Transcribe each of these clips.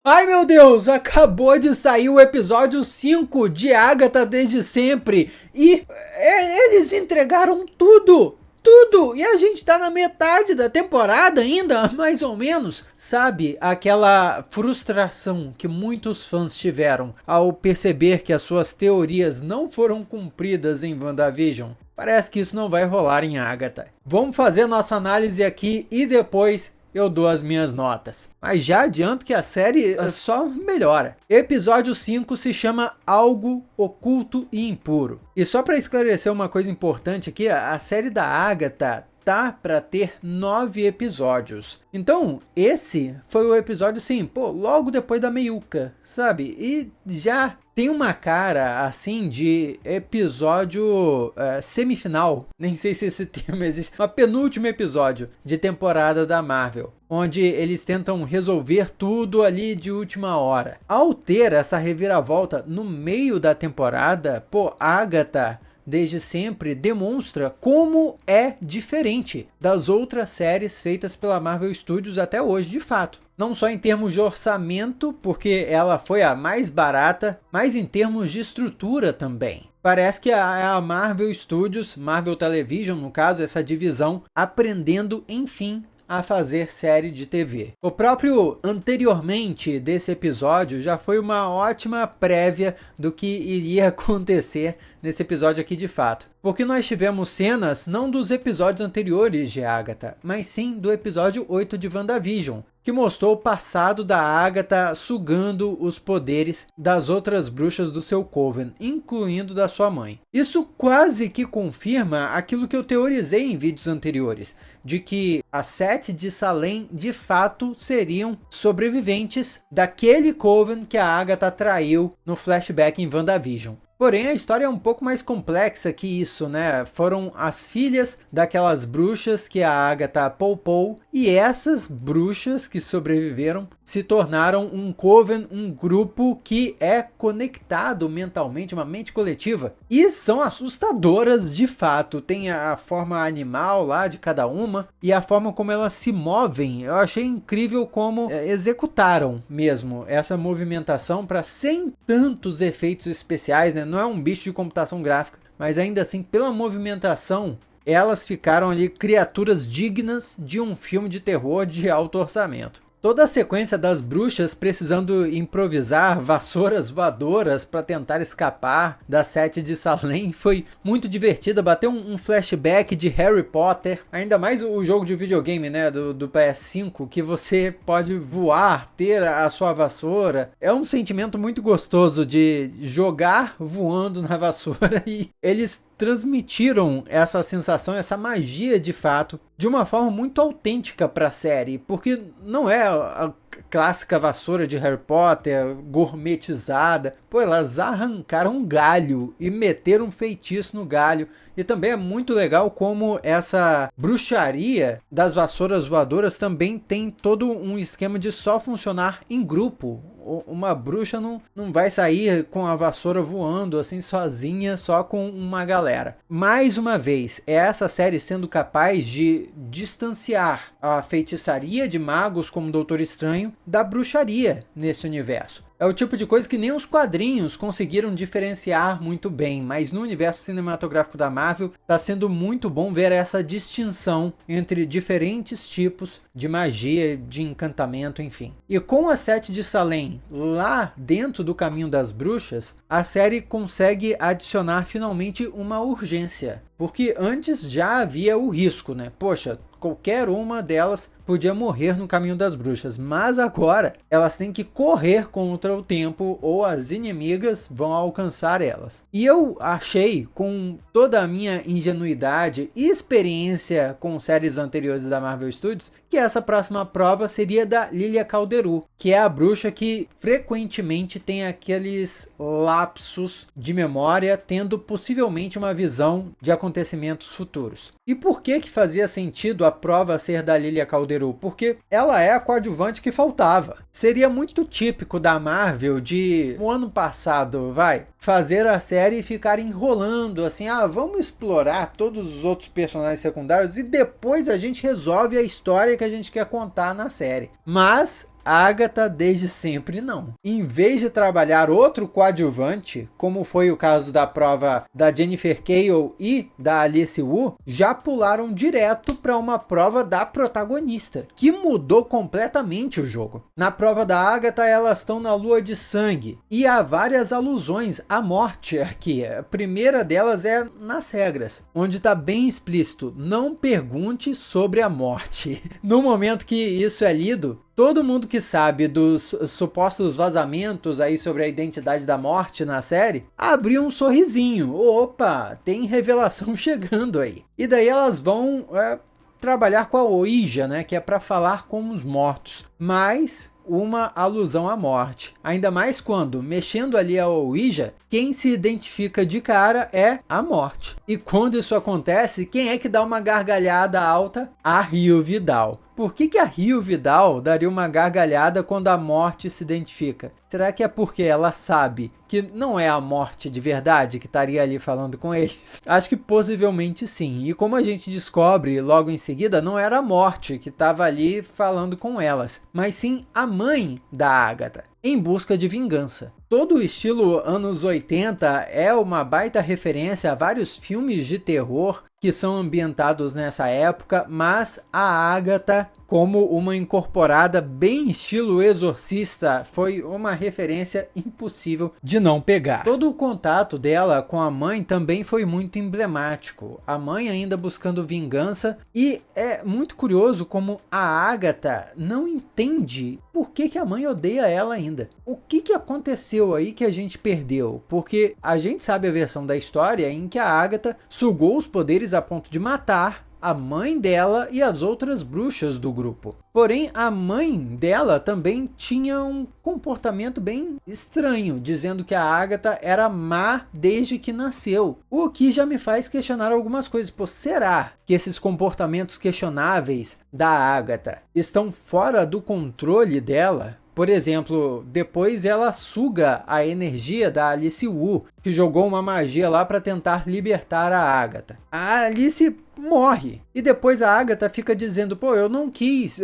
Ai meu Deus, acabou de sair o episódio 5 de Agatha Desde Sempre e eles entregaram tudo! Tudo! E a gente tá na metade da temporada ainda, mais ou menos. Sabe, aquela frustração que muitos fãs tiveram ao perceber que as suas teorias não foram cumpridas em WandaVision? Parece que isso não vai rolar em Agatha. Vamos fazer nossa análise aqui e depois eu dou as minhas notas. Mas já adianto que a série só melhora. Episódio 5 se chama Algo Oculto e Impuro. E só para esclarecer uma coisa importante aqui, a série da Agatha tá para ter 9 episódios. Então, esse foi o episódio, assim, logo depois da meiuca, sabe? E já tem uma cara, assim, de episódio semifinal. Nem sei se esse termo existe. Mas penúltimo episódio de temporada da Marvel, onde eles tentam resolver tudo ali de última hora. Ao ter essa reviravolta no meio da temporada, Agatha Desde Sempre demonstra como é diferente das outras séries feitas pela Marvel Studios até hoje, de fato. Não só em termos de orçamento, porque ela foi a mais barata, mas em termos de estrutura também. Parece que a Marvel Studios, Marvel Television no caso, essa divisão, aprendendo enfim a fazer série de TV. O próprio anteriormente desse episódio já foi uma ótima prévia do que iria acontecer nesse episódio aqui de fato. Porque nós tivemos cenas não dos episódios anteriores de Agatha, mas sim do episódio 8 de WandaVision, que mostrou o passado da Agatha sugando os poderes das outras bruxas do seu coven, incluindo da sua mãe. Isso quase que confirma aquilo que eu teorizei em vídeos anteriores, de que as 7 de Salem de fato seriam sobreviventes daquele coven que a Agatha traiu no flashback em WandaVision. Porém, a história é um pouco mais complexa que isso, né? Foram as filhas daquelas bruxas que a Agatha poupou, e essas bruxas que sobreviveram se tornaram um coven, um grupo que é conectado mentalmente, uma mente coletiva. E são assustadoras de fato. Tem a forma animal lá de cada uma e a forma como elas se movem. Eu achei incrível como executaram mesmo essa movimentação para sem tantos efeitos especiais, né? Não é um bicho de computação gráfica, mas ainda assim, pela movimentação, elas ficaram ali criaturas dignas de um filme de terror de alto orçamento. Toda a sequência das bruxas precisando improvisar vassouras voadoras para tentar escapar da 7 de Salem foi muito divertida. Bateu um flashback de Harry Potter, ainda mais o jogo de videogame, né, do PS5, que você pode voar, ter a sua vassoura. É um sentimento muito gostoso de jogar voando na vassoura, e eles transmitiram essa sensação, essa magia de fato, de uma forma muito autêntica para a série, porque não é a clássica vassoura de Harry Potter gourmetizada. Elas arrancaram um galho e meteram um feitiço no galho. E também é muito legal como essa bruxaria das vassouras voadoras também tem todo um esquema de só funcionar em grupo. Uma bruxa não vai sair com a vassoura voando assim sozinha, só com uma galera. Mais uma vez, é essa série sendo capaz de distanciar a feitiçaria de magos como Doutor Estranho da bruxaria nesse universo. É o tipo de coisa que nem os quadrinhos conseguiram diferenciar muito bem, mas no universo cinematográfico da Marvel está sendo muito bom ver essa distinção entre diferentes tipos de magia, de encantamento, enfim. E com a 7 de Salem lá dentro do caminho das bruxas, a série consegue adicionar finalmente uma urgência. Porque antes já havia o risco, né? Poxa, qualquer uma delas podia morrer no caminho das bruxas, mas agora elas têm que correr contra o tempo ou as inimigas vão alcançar elas. E eu achei, com toda a minha ingenuidade e experiência com séries anteriores da Marvel Studios, que essa próxima prova seria da Lilia Calderu, que é a bruxa que frequentemente tem aqueles lapsos de memória, tendo possivelmente uma visão de acontecimentos futuros. E por que fazia sentido a prova ser da Lilia Calderu? Porque ela é a coadjuvante que faltava. Seria muito típico da Marvel de, no ano passado, fazer a série e ficar enrolando, assim, vamos explorar todos os outros personagens secundários e depois a gente resolve a história que a gente quer contar na série. Mas Agatha desde sempre não. Em vez de trabalhar outro coadjuvante, como foi o caso da prova da Jennifer Cale e da Alice Wu, já pularam direto para uma prova da protagonista, que mudou completamente o jogo. Na prova da Agatha, elas estão na lua de sangue, e há várias alusões à morte aqui. A primeira delas é nas regras, onde está bem explícito: não pergunte sobre a morte. No momento que isso é lido, todo mundo que sabe dos supostos vazamentos aí sobre a identidade da morte na série, abriu um sorrisinho. Opa, tem revelação chegando aí. E daí elas vão trabalhar com a Ouija, né, que é para falar com os mortos. Mas uma alusão à morte. Ainda mais quando, mexendo ali a Ouija, quem se identifica de cara é a morte. E quando isso acontece, quem é que dá uma gargalhada alta? A Rio Vidal. Por que a Rio Vidal daria uma gargalhada quando a morte se identifica? Será que é porque ela sabe que não é a morte de verdade que estaria ali falando com eles? Acho que possivelmente sim. E como a gente descobre logo em seguida, não era a morte que estava ali falando com elas, mas sim a mãe da Agatha, em busca de vingança. Todo o estilo anos 80 é uma baita referência a vários filmes de terror que são ambientados nessa época, mas a Agatha, como uma incorporada bem estilo Exorcista, foi uma referência impossível de não pegar. Todo o contato dela com a mãe também foi muito emblemático. A mãe ainda buscando vingança, e é muito curioso como a Agatha não entende por que a mãe odeia ela ainda. O que aconteceu aí que a gente perdeu? Porque a gente sabe a versão da história em que a Agatha sugou os poderes a ponto de matar a mãe dela e as outras bruxas do grupo. Porém, a mãe dela também tinha um comportamento bem estranho, dizendo que a Agatha era má desde que nasceu. O que já me faz questionar algumas coisas. Pô, será que esses comportamentos questionáveis da Agatha estão fora do controle dela? Por exemplo, depois ela suga a energia da Alice Wu, que jogou uma magia lá para tentar libertar a Agatha. A Alice morre. E depois a Agatha fica dizendo: pô, eu não quis,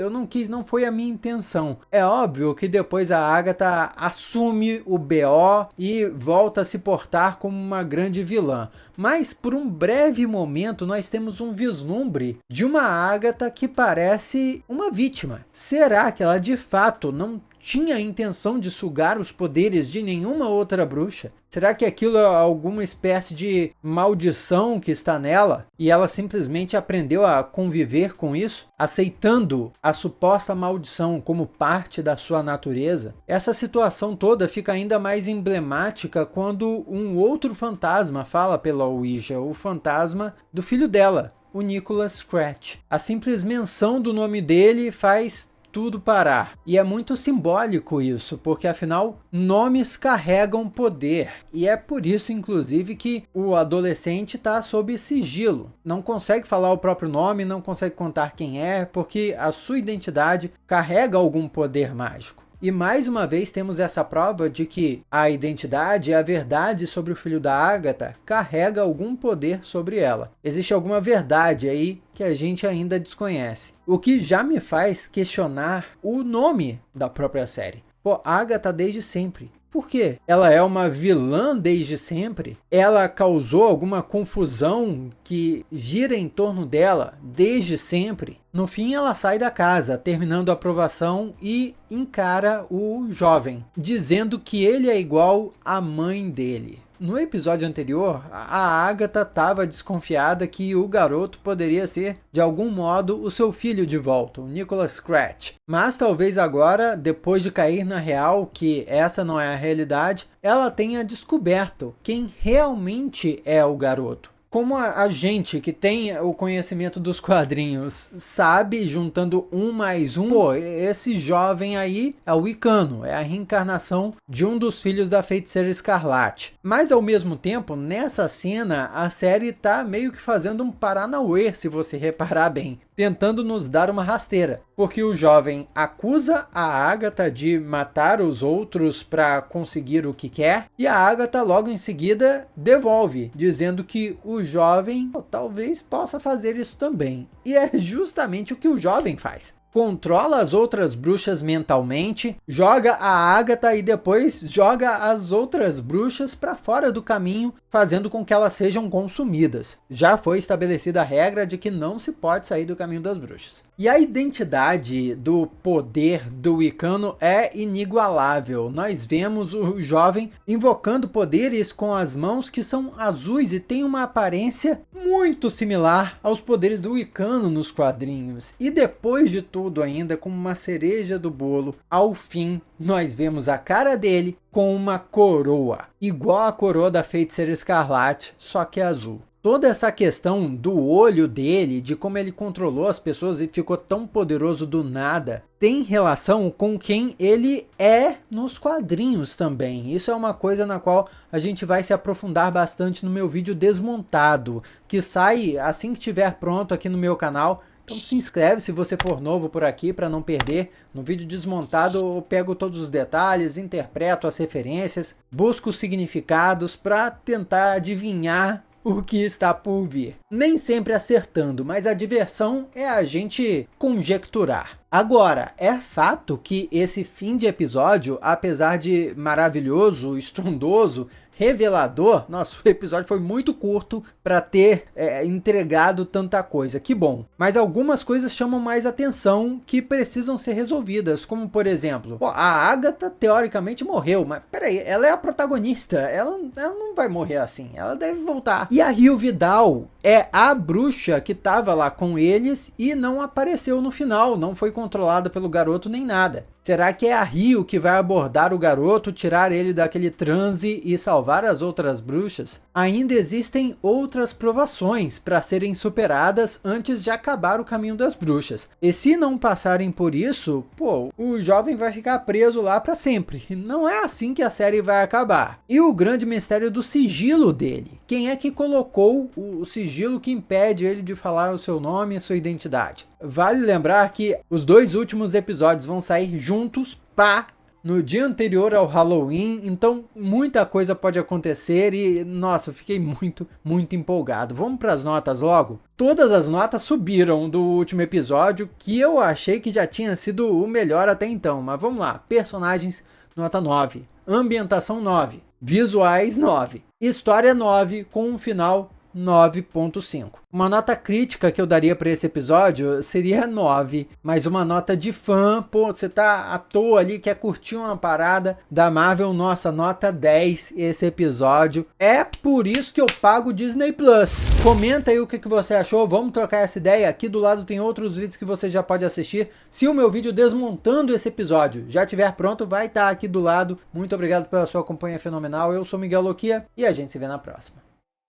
não foi a minha intenção. É óbvio que depois a Agatha assume o BO e volta a se portar como uma grande vilã. Mas por um breve momento nós temos um vislumbre de uma Agatha que parece uma vítima. Será que ela de fato não tinha a intenção de sugar os poderes de nenhuma outra bruxa? Será que aquilo é alguma espécie de maldição que está nela e ela simplesmente aprendeu a conviver com isso, aceitando a suposta maldição como parte da sua natureza? Essa situação toda fica ainda mais emblemática quando um outro fantasma fala pela Ouija, o fantasma do filho dela, o Nicholas Scratch. A simples menção do nome dele faz tudo parar. E é muito simbólico isso, porque afinal, nomes carregam poder. E é por isso, inclusive, que o adolescente está sob sigilo. Não consegue falar o próprio nome, não consegue contar quem é, porque a sua identidade carrega algum poder mágico. E mais uma vez temos essa prova de que a identidade, a verdade sobre o filho da Agatha, carrega algum poder sobre ela. Existe alguma verdade aí que a gente ainda desconhece. O que já me faz questionar o nome da própria série. Pô, Agatha desde sempre. Por quê? Ela é uma vilã desde sempre? Ela causou alguma confusão que gira em torno dela desde sempre? No fim, ela sai da casa, terminando a aprovação, e encara o jovem, dizendo que ele é igual à mãe dele. No episódio anterior, a Agatha estava desconfiada que o garoto poderia ser, de algum modo, o seu filho de volta, o Nicholas Scratch. Mas talvez agora, depois de cair na real que essa não é a realidade, ela tenha descoberto quem realmente é o garoto. Como a gente que tem o conhecimento dos quadrinhos sabe, juntando 1 mais 1, pô, esse jovem aí é o Icano, é a reencarnação de um dos filhos da Feiticeira Escarlate. Mas ao mesmo tempo, nessa cena, a série tá meio que fazendo um paranauê, se você reparar bem, tentando nos dar uma rasteira, porque o jovem acusa a Agatha de matar os outros para conseguir o que quer, e a Agatha logo em seguida devolve, dizendo que o jovem talvez possa fazer isso também. E é justamente o que o jovem faz. controla as outras bruxas mentalmente, joga a Agatha e depois joga as outras bruxas para fora do caminho, fazendo com que elas sejam consumidas. Já foi estabelecida a regra de que não se pode sair do caminho das bruxas. E a identidade do poder do Wicano é inigualável. Nós vemos o jovem invocando poderes com as mãos que são azuis e tem uma aparência muito similar aos poderes do Wicano nos quadrinhos. E depois de tudo ainda, como uma cereja do bolo, ao fim nós vemos a cara dele com uma coroa, igual a coroa da Feiticeira Escarlate, só que azul. Toda essa questão do olho dele, de como ele controlou as pessoas e ficou tão poderoso do nada, tem relação com quem ele é nos quadrinhos também. Isso é uma coisa na qual a gente vai se aprofundar bastante no meu vídeo desmontado, que sai assim que estiver pronto aqui no meu canal. Então se inscreve se você for novo por aqui para não perder. No vídeo desmontado eu pego todos os detalhes, interpreto as referências, busco os significados para tentar adivinhar o que está por vir. Nem sempre acertando, mas a diversão é a gente conjecturar. Agora, é fato que esse fim de episódio, apesar de maravilhoso, estrondoso, revelador, nossa, o episódio foi muito curto para ter entregado tanta coisa, que bom. Mas algumas coisas chamam mais atenção que precisam ser resolvidas, como por exemplo, a Agatha teoricamente morreu, mas peraí, ela é a protagonista, ela não vai morrer assim, ela deve voltar. E a Rio Vidal é a bruxa que estava lá com eles e não apareceu no final, não foi controlada pelo garoto nem nada. Será que é a Rio que vai abordar o garoto, tirar ele daquele transe e salvar as outras bruxas? Ainda existem outras provações para serem superadas antes de acabar o caminho das bruxas. E se não passarem por isso, o jovem vai ficar preso lá para sempre. Não é assim que a série vai acabar. E o grande mistério do sigilo dele. Quem é que colocou o sigilo que impede ele de falar o seu nome e sua identidade? Vale lembrar que os 2 últimos episódios vão sair juntos, no dia anterior ao Halloween, então muita coisa pode acontecer e, nossa, eu fiquei muito empolgado. Vamos para as notas logo? Todas as notas subiram do último episódio, que eu achei que já tinha sido o melhor até então, mas vamos lá. Personagens, nota 9. Ambientação, 9. Visuais, 9. História, 9, com um final 9.5. Uma nota crítica que eu daria para esse episódio seria 9, mas uma nota de fã, você tá à toa ali, quer curtir uma parada da Marvel, nossa, nota 10 esse episódio. É por isso que eu pago Disney Plus. Comenta aí o que você achou, vamos trocar essa ideia. Aqui do lado tem outros vídeos que você já pode assistir. Se o meu vídeo desmontando esse episódio já estiver pronto, vai estar aqui do lado. Muito obrigado pela sua companhia fenomenal. Eu sou Miguel Loquia e a gente se vê na próxima.